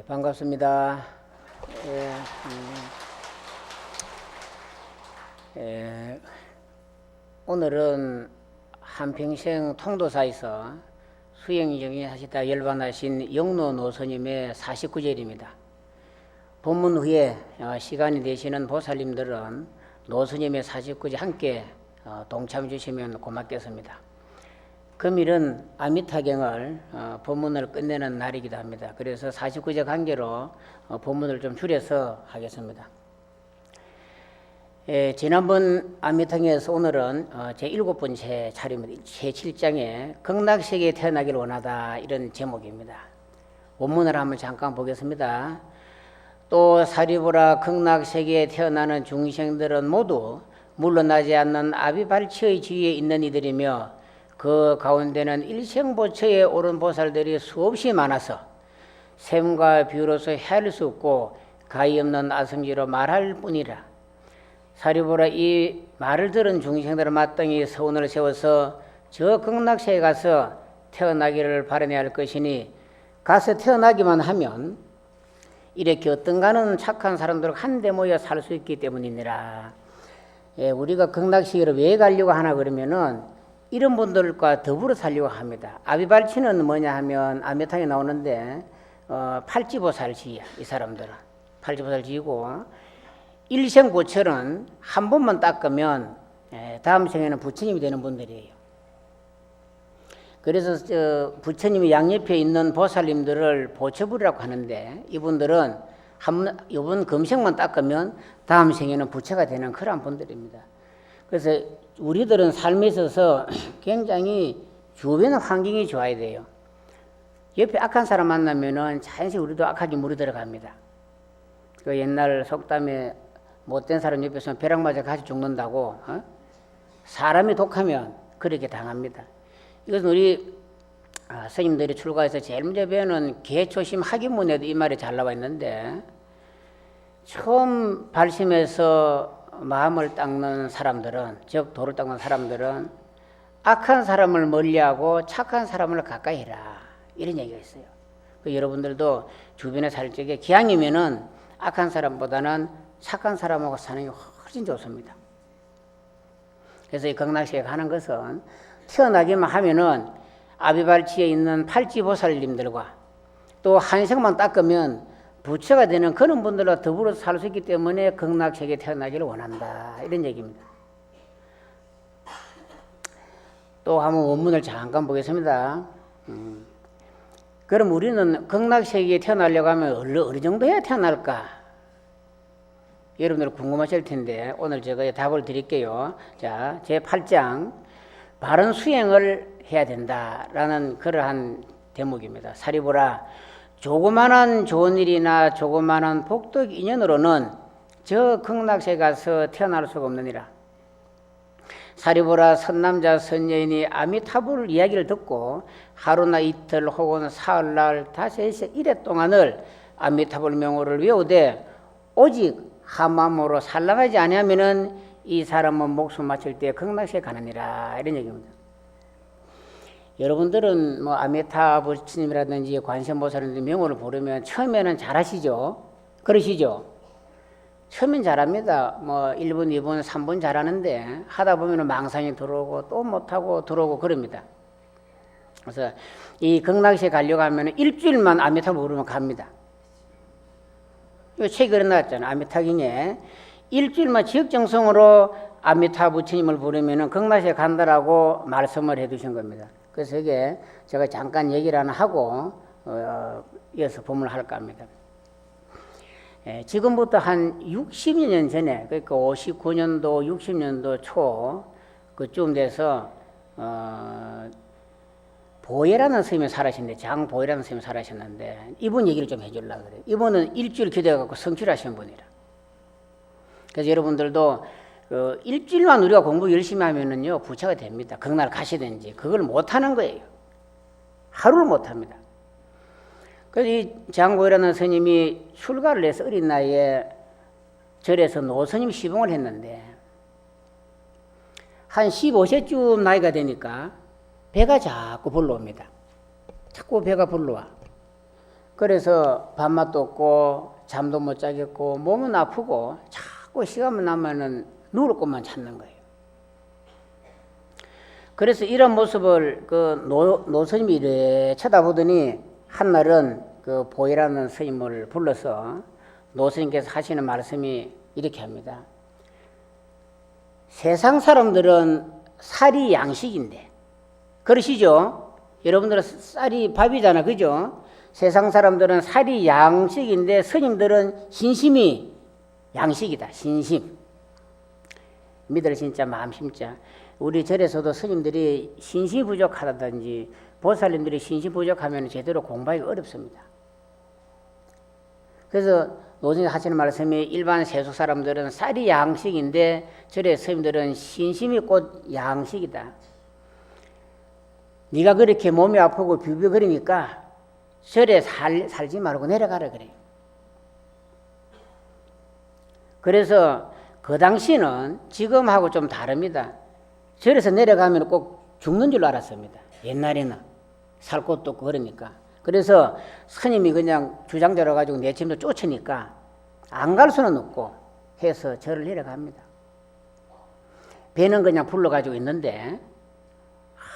반갑습니다. 오늘은 한평생 통도사에서 수행정리하시다 열반하신 영로 노스님의 49절입니다. 본문 후에 시간이 되시는 보살님들은 노스님의 49절 함께 동참해 주시면 고맙겠습니다. 금일은 아미타경을 본문을 끝내는 날이기도 합니다. 그래서 49절 관계로 본문을 좀 줄여서 하겠습니다. 지난번 아미타경에서 오늘은 제7번째 차례입니다. 제7장에 극락세계에 태어나기를 원하다 이런 제목입니다. 원문을 한번 잠깐 보겠습니다. 또 사리부라 극락세계에 태어나는 중생들은 모두 물러나지 않는 아비발치의 지위에 있는 이들이며 그 가운데는 일생보처에 오른 보살들이 수없이 많아서 셈과 비유로서 헤아릴 수 없고 가히 없는 아성지로 말할 뿐이라. 사리부라 이 말을 들은 중생들은 마땅히 서운을 세워서 저 극락세에 가서 태어나기를 바라내야 할 것이니 가서 태어나기만 하면 이렇게 어떤가는 착한 사람들 한데 모여 살 수 있기 때문이니라. 우리가 극락세계를 왜 가려고 하나 그러면은 이런 분들과 더불어 살려고 합니다. 아비발치는 뭐냐 하면 아메탕에 나오는데 팔지보살지야. 이 사람들은 팔지보살지이고 일생보철은 한 번만 닦으면 다음 생에는 부처님이 되는 분들이에요. 그래서 부처님이 양옆에 있는 보살님들을 보처불이라고 하는데, 이분들은 이번 금생만 닦으면 다음 생에는 부처가 되는 그런 분들입니다. 그래서 우리들은 삶에 있어서 굉장히 주변의 환경이 좋아야 돼요. 옆에 악한 사람 만나면은 자연스레 우리도 악하게 물이 들어갑니다. 그 옛날 속담에 못된 사람 옆에 있으면 벼락 맞아 같이 죽는다고, 사람이 독하면 그렇게 당합니다. 이것은 우리 스님들이 출가해서 제일 먼저 배우는 개초심 학위문에도 이 말이 잘 나와 있는데, 처음 발심해서 마음을 닦는 사람들은, 즉 도를 닦는 사람들은 악한 사람을 멀리하고 착한 사람을 가까이 해라, 이런 얘기가 있어요. 여러분들도 주변에 살 적에 기왕이면은 악한 사람보다는 착한 사람하고 사는 게 훨씬 좋습니다. 그래서 이 극락세계 가는 것은 태어나기만 하면은 아비발치에 있는 팔찌보살님들과 또 한생만 닦으면 부처가 되는 그런 분들과 더불어 살 수 있기 때문에 극락세계에 태어나기를 원한다, 이런 얘기입니다. 또 한번 원문을 잠깐 보겠습니다. 그럼 우리는 극락세계에 태어나려고 하면 어느 정도 해야 태어날까? 여러분들 궁금하실 텐데 오늘 제가 답을 드릴게요. 자, 제 8장 바른 수행을 해야 된다라는 그러한 대목입니다. 사리보라, 조그마한 좋은 일이나 조그마한 복덕 인연으로는 저 극락세에 가서 태어날 수가 없느니라. 사리보라, 선남자 선여인이 아미타불 이야기를 듣고 하루나 이틀 혹은 사흘날 다시 일해 동안을 아미타불 명호를 외우되 오직 한마음으로 살랑하지 아니하면은 이 사람은 목숨 마칠 때 극락세에 가느니라, 이런 얘기입니다. 여러분들은 뭐 아미타 부처님이라든지 관세음보살이라든지 명호를 부르면 처음에는 잘하시죠? 그러시죠? 처음엔 잘합니다. 뭐 1분, 2분, 3분 잘하는데 하다 보면 망상이 들어오고 또 못하고 들어오고 그럽니다. 그래서 이 극락세에 가려고 하면 일주일만 아미타를 부르면 갑니다. 이 책이 그래 나왔잖아요. 아미타경에 일주일만 지역정성으로 아미타 부처님을 부르면 극락세에 간다라고 말씀을 해두신 겁니다. 그래서 이게 제가 잠깐 얘기를 하나 하고 이어서 법문을 할까 합니다. 지금부터 한 60여 년 전에, 그러니까 59년도 60년도 초 그쯤 돼서 보혜라는 스님이 살아셨는데, 장보혜라는 스님이 살아셨는데 이분 얘기를 좀 해주려고 그래요. 이분은 일주일 기도해갖고 성취하신 분이라. 그래서 여러분들도 일주일만 우리가 공부 열심히 하면은요 부처가 됩니다. 극락을 가시든지. 그걸 못하는 거예요. 하루를 못합니다. 그래서 이 장보혜라는 스님이 출가를 해서 어린 나이에 절에서 노스님 시봉을 했는데 한 15세쯤 나이가 되니까 배가 자꾸 불러옵니다. 자꾸 배가 불러와. 그래서 밥맛도 없고 잠도 못 자겠고 몸은 아프고 자꾸 시간만 나면은 누울 곳만 찾는 거예요. 그래서 이런 모습을 노스님이 이래 쳐다보더니 한날은 그 보혜라는 스님을 불러서 노스님께서 하시는 말씀이 이렇게 합니다. 세상 사람들은 살이 양식인데, 그러시죠? 여러분들은 쌀이 밥이잖아, 그죠? 세상 사람들은 살이 양식인데 스님들은 신심이 양식이다. 신심. 믿을 진짜 마음 심자. 우리 절에서도 스님들이 신심이 부족하다든지 보살님들이 신심 부족하면 제대로 공부하기 어렵습니다. 그래서 노선이 하시는 말씀이 일반 세속 사람들은 쌀이 양식인데 절의 스님들은 신심이 곧 양식이다. 네가 그렇게 몸이 아프고 비벼거리니까 절에 살지 말고 내려가라 그래요. 그래서 그 당시는 지금하고 좀 다릅니다. 절에서 내려가면 꼭 죽는 줄 알았습니다. 옛날에는 살 곳도 없고 그러니까. 그래서 스님이 그냥 주장대로 가지고 내침도 쫓으니까 안 갈 수는 없고 해서 절을 내려갑니다. 배는 그냥 불러가지고 있는데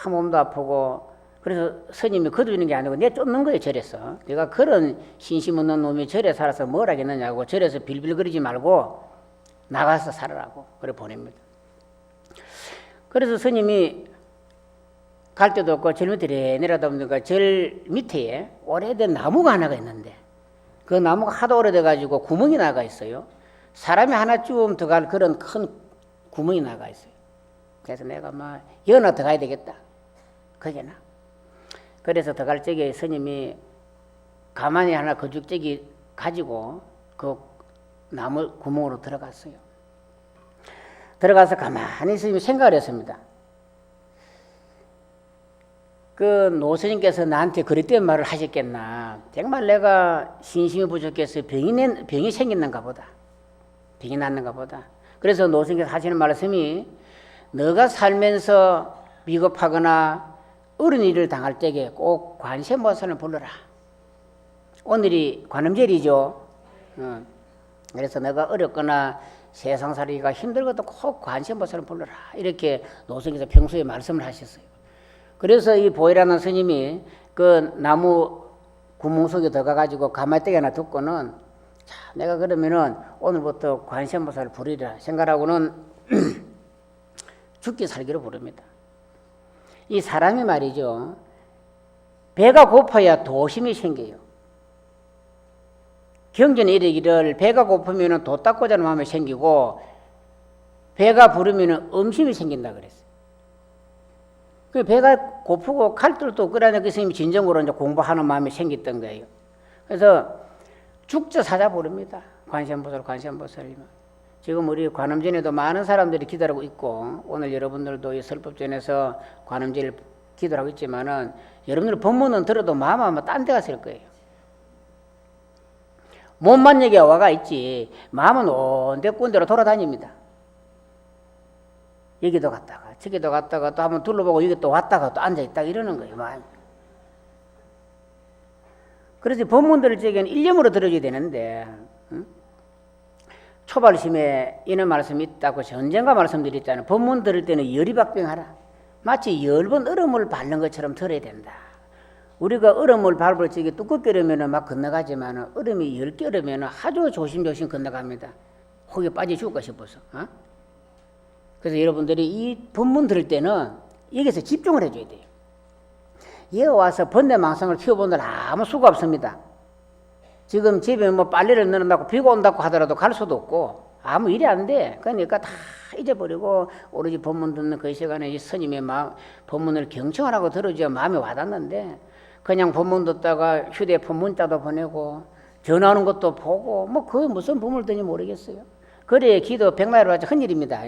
몸도 아프고, 그래서 스님이 거두는 게 아니고 내 쫓는 거예요. 절에서. 내가 그런 신심 없는 놈이 절에 살아서 뭘 하겠느냐고, 절에서 빌빌거리지 말고 나가서 살아라고 그래 보냅니다. 그래서 스님이 갈 데도 없고 절 밑에 내려다 보니까 절 밑에 오래된 나무가 하나가 있는데 그 나무가 하도 오래돼가지고 구멍이 나가 있어요. 사람이 하나쯤 들어갈 그런 큰 구멍이 나가 있어요. 그래서 내가 막 연어 들어가야 되겠다. 거기나. 그래서 들어갈 적에 스님이 가만히 하나 거죽제기 가지고 그 나무 구멍으로 들어갔어요. 들어가서 가만히 스님이 생각을 했습니다. 그 노스님께서 나한테 그릇된 말을 하셨겠나. 정말 내가 신심이 부족해서 병이 생겼는가 보다. 병이 났는가 보다. 그래서 노스님께서 하시는 말씀이 너가 살면서 비겁하거나 어려운 일을 당할 때에 꼭 관세음보살을 불러라. 오늘이 관음절이죠. 그래서 너가 어렵거나 세상살이가 힘들어도 꼭 관세음보살을 불러라. 이렇게 노스님께서 평소에 말씀을 하셨어요. 그래서 이 보이라는 스님이 그 나무 구멍 속에 들어가가지고 가마떼기 하나 듣고는 자, 내가 그러면은 오늘부터 관세음보살을 부르리라 생각하고는 죽기 살기로 부릅니다. 이 사람이 말이죠. 배가 고파야 도심이 생겨요. 경전에 이르기를 배가 고프면 도 닦고자 하는 마음이 생기고 배가 부르면 음심이 생긴다 그랬어요. 그 배가 고프고 칼들도 끓여내고 있으면 진정으로 이제 공부하는 마음이 생겼던 거예요. 그래서 죽자 사자 부릅니다. 관세음보살, 관세음보살이면. 지금 우리 관음전에도 많은 사람들이 기도하고 있고 오늘 여러분들도 이 설법전에서 관음전을 기도하고 있지만은 여러분들 법문은 들어도 마음 아마 딴 데 갔을 거예요. 몸만 얘기가 와가 있지 마음은 온데꾼대로 돌아다닙니다. 여기도 갔다가 저기도 갔다가 또 한번 둘러보고 여기 또 왔다가 또 앉아있다가 이러는 거예요. 마음이. 그래서 법문 들을 적에는 일념으로 들어줘야 되는데 초발심에 이런 말씀이 있다고 언젠가 말씀드렸잖아요. 법문 들을 때는 열이 박병하라. 마치 10번 얼음을 밟는 것처럼 들어야 된다. 우리가 얼음을 밟을 적에 두껍게 얼으면 막 건너가지만 얼음이 10개 얼으면 아주 조심조심 건너갑니다. 혹에 빠져 죽을까 싶어서. 그래서 여러분들이 이 법문 들을 때는 여기서 집중을 해줘야 돼요. 여기 와서 번뇌망상을 키워본들 아무 수가 없습니다. 지금 집에 뭐 빨래를 넣는다고 비가 온다고 하더라도 갈 수도 없고 아무 일이 안 돼. 그러니까 다 잊어버리고 오로지 법문 듣는 그 시간에 이 스님의 법문을 경청하라고 들어줘야 마음이 와닿는데 그냥 법문 듣다가 휴대폰 문자도 보내고 전화하는 것도 보고 뭐 그게 무슨 법문을 듣는지 모르겠어요. 그래 기도 백날을 하자 큰일입니다.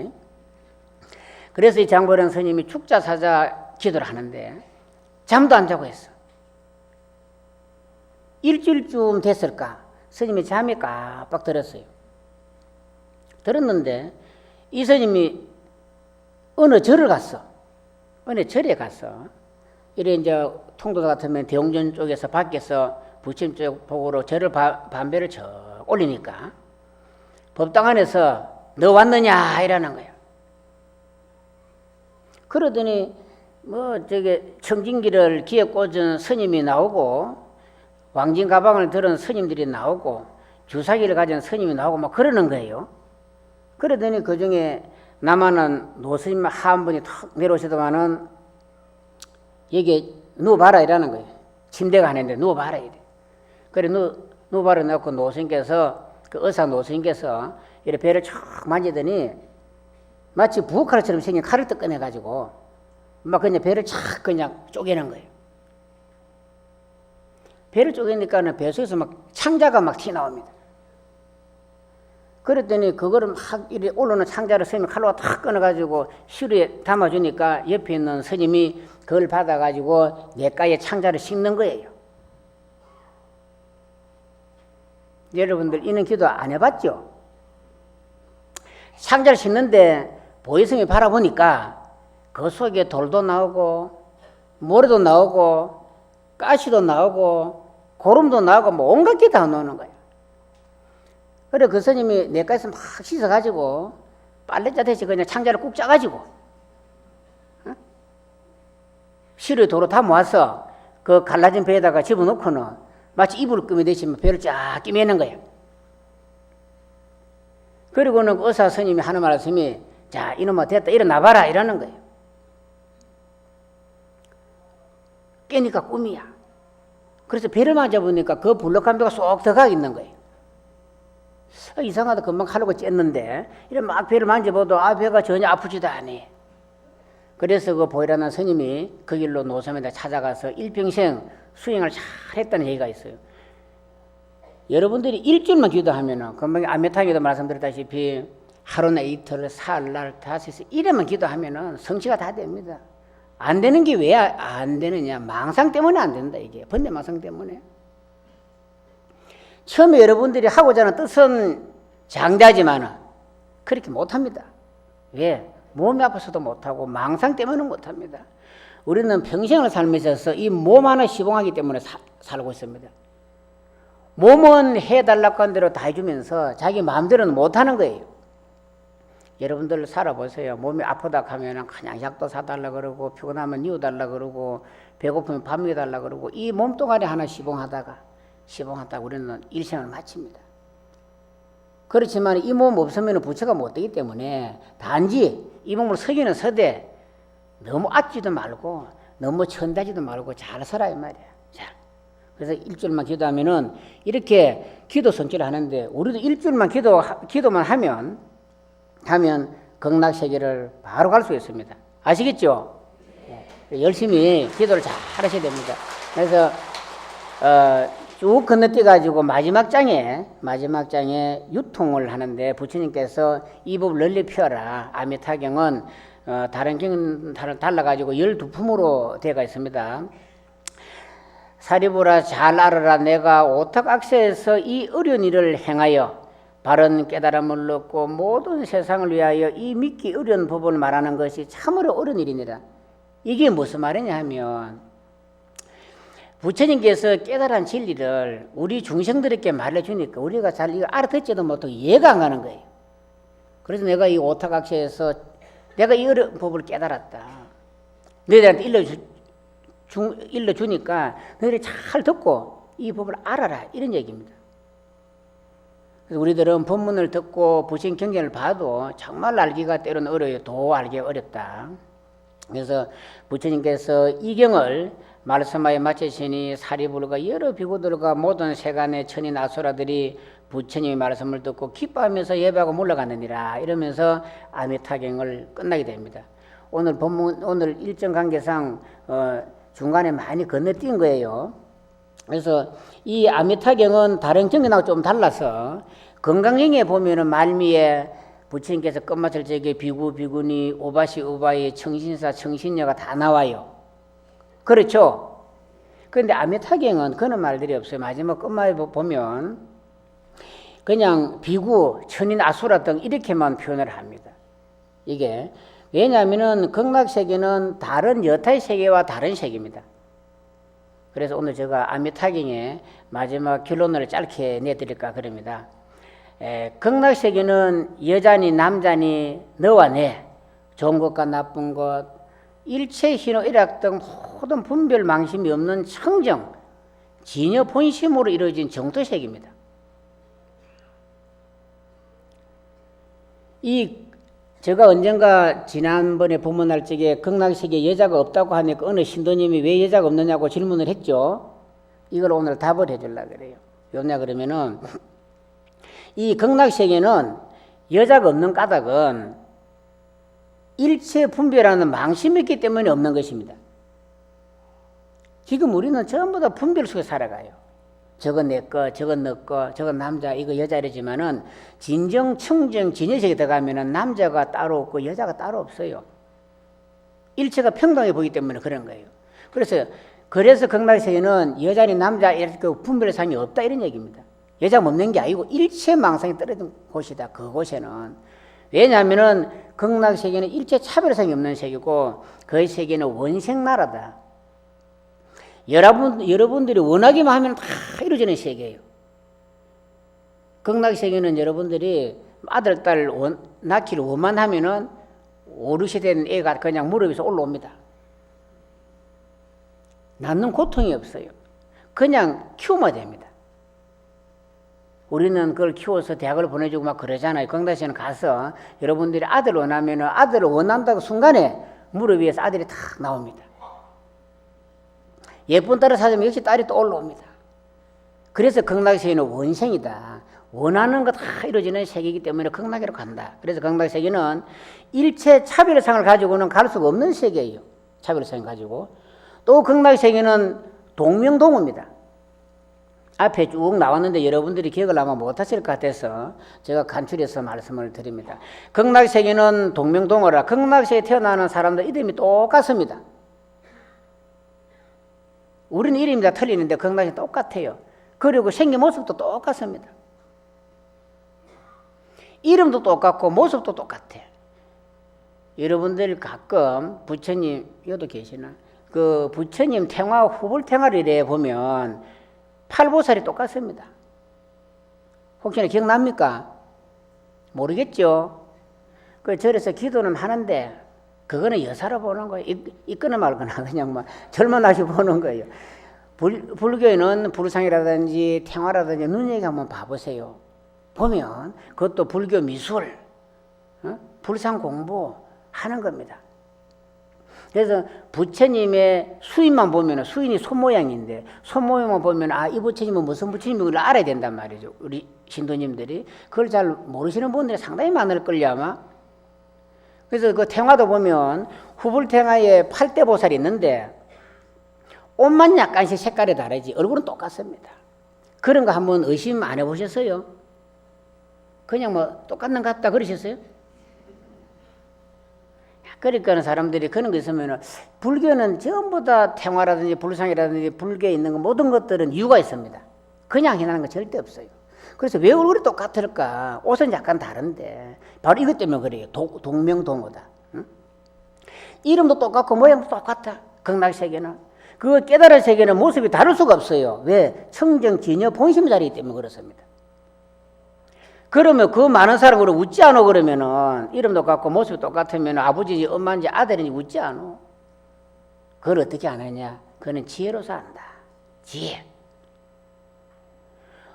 그래서 이 장보령 스님이 축자사자 기도를 하는데 잠도 안 자고 했어. 일주일쯤 됐을까 스님이 잠이 깜빡 들었어요. 들었는데 이 스님이 어느 절을 갔어. 어느 절에 갔어. 이래 이제 통도 같으면 대웅전 쪽에서 밖에서 부처님 쪽 복으로 절을 반배를 저 올리니까 법당 안에서 너 왔느냐 이러는 거야. 그러더니 뭐 저게 청진기를 귀에 꽂은 스님이 나오고 왕진 가방을 들은 스님들이 나오고 주사기를 가진 스님이 나오고 막 그러는 거예요. 그러더니 그 중에 남아는 노스님 한 분이 탁 내려오시더만은 여기 누워봐라 이라는 거예요. 침대가 하나인데 누워봐라 이래. 그래 누워봐라 놓고 노스님께서 그 의사 노스님께서 이렇게 배를 쭉 만지더니 마치 부엌칼처럼 생긴 칼을 딱 꺼내가지고 막 그냥 배를 착 그냥 쪼개는 거예요. 배를 쪼개니까는 배 속에서 막 창자가 막 튀어나옵니다. 그랬더니 그거를 막 이렇게 올라오는 창자를 스님이 칼로 탁 꺼내가지고 시루에 담아주니까 옆에 있는 스님이 그걸 받아가지고 냇가에 창자를 씻는 거예요. 여러분들 이런 기도 안 해봤죠? 창자를 씻는데 보이스님이 바라보니까 그 속에 돌도 나오고 모래도 나오고 가시도 나오고 고름도 나오고 뭐 온갖 게 다 나오는 거예요. 그래 그 스님이 냇가에서 막 씻어가지고 빨래자 대신 그냥 창자를 꾹 짜가지고 시루에 도로 다 모아서 그 갈라진 배에다가 집어넣고는 마치 이불을 끄매듯이 배를 쫙 끼매는 거예요. 그리고는 그 의사 스님이 하는 말씀이 자 이놈아 됐다 일어나봐라 이러는 거예요. 깨니까 꿈이야. 그래서 배를 만져보니까 그 불룩한 배가 쏙 들어가 있는 거예요. 이상하다. 금방 하려고 쬐는데 이런 막 배를 만져봐도 배가 전혀 아프지도 않아. 그래서 그 보이라는 스님이 그 길로 노섬에다 찾아가서 일평생 수행을 잘 했다는 얘기가 있어요. 여러분들이 일주일만 기도하면은 금방 아메타기도 말씀드렸다시피 하루나 이틀, 사흘, 날, 다섯, 이래만 기도하면은 성취가 다 됩니다. 안 되는 게 왜 안 되느냐? 망상 때문에 안 된다, 이게. 번뇌망상 때문에. 처음에 여러분들이 하고자 하는 뜻은 장대하지만은 그렇게 못합니다. 왜? 몸이 아파서도 못하고 망상 때문에 못합니다. 우리는 평생을 살면서 이 몸 하나 시봉하기 때문에 살고 있습니다. 몸은 해달라고 한 대로 다 해주면서 자기 마음대로는 못하는 거예요. 여러분들 살아보세요. 몸이 아프다 하면 그냥 약도 사달라 그러고, 피곤하면 이어달라 그러고, 배고프면 밥 먹여달라 그러고, 이 몸뚱아리 하나 시봉하다가 우리는 일생을 마칩니다. 그렇지만 이 몸 없으면 부처가 못 되기 때문에 단지 이 몸을 서기는 서되 너무 아끼지도 말고 너무 천대지도 말고 잘 살아 이 말이야. 잘. 그래서 일주일만 기도하면은 이렇게 기도 성취를 하는데, 우리도 일주일만 기도만 하면 극락세계를 바로 갈 수 있습니다. 아시겠죠? 열심히 기도를 잘 하셔야 됩니다. 그래서 쭉 건너뛰어 가지고 마지막 장에 유통을 하는데 부처님께서 이 법을 널리 펴라. 아미타경은 다른 경은 달라 가지고 12품으로 되어 있습니다. 사리부라, 잘 알아라. 내가 오탁악세에서 이 어려운 일을 행하여 바른 깨달음을 얻고 모든 세상을 위하여 이 믿기 어려운 법을 말하는 것이 참으로 어려운 일이니라. 이게 무슨 말이냐 하면, 부처님께서 깨달은 진리를 우리 중생들에게 말해주니까 우리가 잘 이거 알아듣지도 못하고 이해가 안 가는 거예요. 그래서 내가 이 오탁악세에서 내가 이 어려운 법을 깨달았다. 너희들한테 일러주니까 너희들이 잘 듣고 이 법을 알아라. 이런 얘기입니다. 그래서 우리들은 법문을 듣고 부처님 경전을 봐도 정말 알기가 때로는 어려워요. 더 알기가 어렵다. 그래서 부처님께서 이 경을 말씀하여 마치시니 사리부르가 여러 비구들과 모든 세간의 천인 아수라들이 부처님의 말씀을 듣고 기뻐하면서 예배하고 물러가느니라. 이러면서 아미타경을 끝나게 됩니다. 오늘 법문, 오늘 일정 관계상 중간에 많이 건너뛴 거예요. 그래서 이 아미타경은 다른 경전하고 좀 달라서 건강경에 보면은 말미에 부처님께서 끝마칠 적에 비구, 비구니, 오바시, 오바이, 청신사, 청신녀가 다 나와요. 그렇죠? 그런데 아미타경은 그런 말들이 없어요. 마지막 끝말에 보면 그냥 비구, 천인, 아수라 등 이렇게만 표현을 합니다. 이게 왜냐하면은 극락세계는 다른 여타의 세계와 다른 세계입니다. 그래서 오늘 제가 아미타경의 마지막 결론을 짧게 내드릴까 그럽니다. 극락세계는 여자니 남자니 너와 내, 좋은 것과 나쁜 것, 일체 희노 일악 등 모든 분별 망심이 없는 청정, 진여 본심으로 이루어진 정토세계입니다. 제가 언젠가 지난번에 법문할 적에 극락세계에 여자가 없다고 하니까 어느 신도님이 왜 여자가 없느냐고 질문을 했죠. 이걸 오늘 답을 해주려고 그래요. 왜냐 그러면은 이 극락세계는 여자가 없는 까닭은 일체 분별하는 망심이 있기 때문에 없는 것입니다. 지금 우리는 전부 다 분별 속에 살아가요. 저건 내 거, 저건 너 거, 저건 남자, 이거 여자 이러지만은 진정, 청정, 진여sek에 들어가면은 남자가 따로 없고 여자가 따로 없어요. 일체가 평등해 보이기 때문에 그런 거예요. 그래서 극락세계는 여자니 남자 이렇게 분별의 상이 없다 이런 얘기입니다. 여자가 없는 게 아니고 일체 망상이 떨어진 곳이다. 그곳에는. 왜냐하면은 극락세계는 일체 차별성이 없는 세계고 그 세계는 원생나라다. 여러분들이 원하기만 하면 다 이루어지는 세계예요. 극락세계는 여러분들이 아들, 딸 낳기를 원만하면은 어르신 된 애가 그냥 무릎 위에서 올라옵니다. 낳는 고통이 없어요. 그냥 키우면 됩니다. 우리는 그걸 키워서 대학을 보내주고 막 그러잖아요. 극락세계는 가서 여러분들이 아들 원하면은 아들을 원한다고 순간에 무릎 위에서 아들이 탁 나옵니다. 예쁜 딸을 찾으면 역시 딸이 또 올라옵니다. 그래서 극락세계는 원생이다. 원하는 거 다 이루어지는 세계이기 때문에 극락으로 간다. 그래서 극락세계는 일체 차별성을 가지고는 갈 수가 없는 세계예요. 차별성을 가지고. 또 극락세계는 동명동어입니다. 앞에 쭉 나왔는데 여러분들이 기억을 아마 못하실 것 같아서 제가 간추려서 말씀을 드립니다. 극락세계는 동명동어라. 극락세계에 태어나는 사람들 이름이 똑같습니다. 우리는 이름이 다 틀리는데 극락세계는 똑같아요. 그리고 생긴 모습도 똑같습니다. 이름도 똑같고 모습도 똑같아. 여러분들 가끔 부처님 여도 계시나? 그 부처님 탱화 후불탱화를 보면 팔보살이 똑같습니다. 혹시나 기억납니까? 모르겠죠? 그 절에서 기도는 하는데 그거는 여사로 보는 거예요. 있거나 말거나 그냥 막 절만하게 보는 거예요. 불교에는 불상이라든지 탱화라든지 눈여겨 한번 봐보세요. 보면 그것도 불교 미술, 불상 공부하는 겁니다. 그래서 부처님의 수인만 보면 수인이 손 모양인데 손 모양만 보면 아, 이 부처님은 무슨 부처님인지 알아야 된단 말이죠. 우리 신도님들이 그걸 잘 모르시는 분들이 상당히 많을걸요 아마. 그래서 그 탱화도 보면 후불탱화에 8대 보살이 있는데 옷만 약간씩 색깔이 다르지 얼굴은 똑같습니다. 그런 거 한번 의심 안 해보셨어요? 그냥 뭐 똑같는 것 같다 그러셨어요? 그러니까 사람들이 그런 거 있으면 불교는 전부 다 탱화라든지 불상이라든지 불교에 있는 거 모든 것들은 이유가 있습니다. 그냥 해나는 거 절대 없어요. 그래서 왜 얼굴이 똑같을까? 옷은 약간 다른데 바로 이것 때문에 그래요. 동명동어다. 응? 이름도 똑같고 모양도 똑같아. 극락세계는. 그 깨달은 세계는 모습이 다를 수가 없어요. 왜? 청정진여 본심 자리이기 때문에 그렇습니다. 그러면 그 많은 사람으로 웃지 않아 그러면은 이름도 똑같고 모습이 똑같으면 아버지인지 엄마인지 아들인지 웃지 않아. 그걸 어떻게 안 하냐? 그거는 지혜로서 안다. 지혜.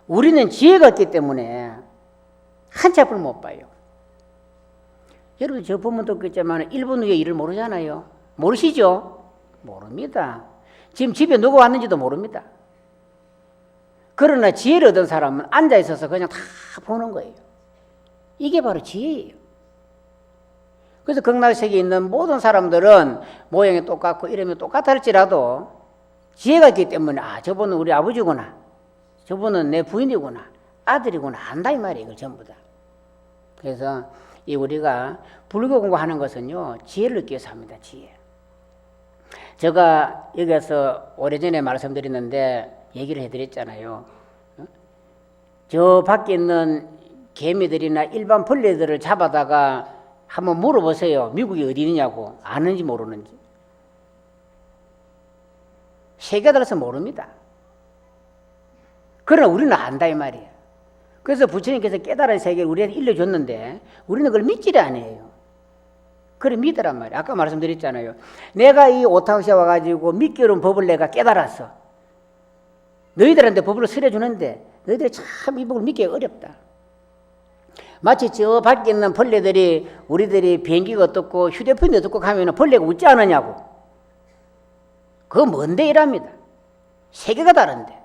우리는 지혜가 없기 때문에 한치 앞을 못 봐요. 여러분 저 보면 듣겠지만 1분 후에 일을 모르잖아요. 모르시죠? 모릅니다. 지금 집에 누가 왔는지도 모릅니다. 그러나 지혜를 얻은 사람은 앉아있어서 그냥 다 보는 거예요. 이게 바로 지혜예요. 그래서 극락세계에 있는 모든 사람들은 모양이 똑같고 이름이 똑같을지라도 지혜가 있기 때문에 아 저분은 우리 아버지구나. 저분은 내 부인이구나. 아들이구나. 안다 이 말이에요. 이걸 전부 다. 그래서 이 우리가 불교 공부하는 것은요. 지혜를 얻기 위해서 합니다. 지혜. 제가 여기서 오래전에 말씀드렸는데 얘기를 해드렸잖아요. 저 밖에 있는 개미들이나 일반 벌레들을 잡아다가 한번 물어보세요. 미국이 어디 있느냐고. 아는지 모르는지. 세계들어서 모릅니다. 그러나 우리는 안다 이 말이에요. 그래서 부처님께서 깨달은 세계를 우리한테 일러줬는데 우리는 그걸 믿지를 않아요. 그래 믿으란 말이에요. 아까 말씀드렸잖아요. 내가 이 오타쿠시에 와가지고 믿기 어려운 법을 내가 깨달았어. 너희들한테 법을 설해주는데 너희들이 참 이 법을 믿기가 어렵다. 마치 저 밖에 있는 벌레들이 우리들이 비행기가 어떻고 휴대폰이 어떻고 하면 벌레가 웃지 않느냐고. 그거 뭔데 이랍니다. 세계가 다른데.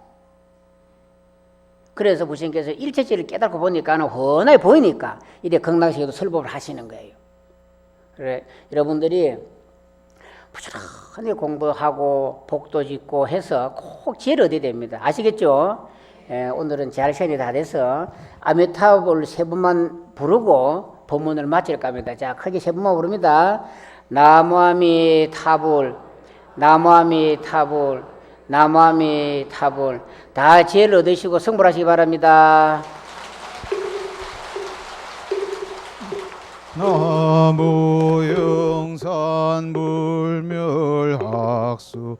그래서 부처님께서 일체치를 깨닫고 보니까 훤하게 보이니까 이래 극락세계도 설법을 하시는 거예요. 그래 여러분들이 부지런히 공부하고 복도 짓고 해서 꼭 지혜를 얻어야 됩니다. 아시겠죠? 오늘은 제할 시간이 다 돼서 아미타불 세 번만 부르고 법문을 마칠까 합니다. 자, 크게 세 번만 부릅니다. 나무아미타불, 나무아미타불, 나무아미타불. 다 지혜를 얻으시고 성불하시기 바랍니다. 나무 영산 불멸학수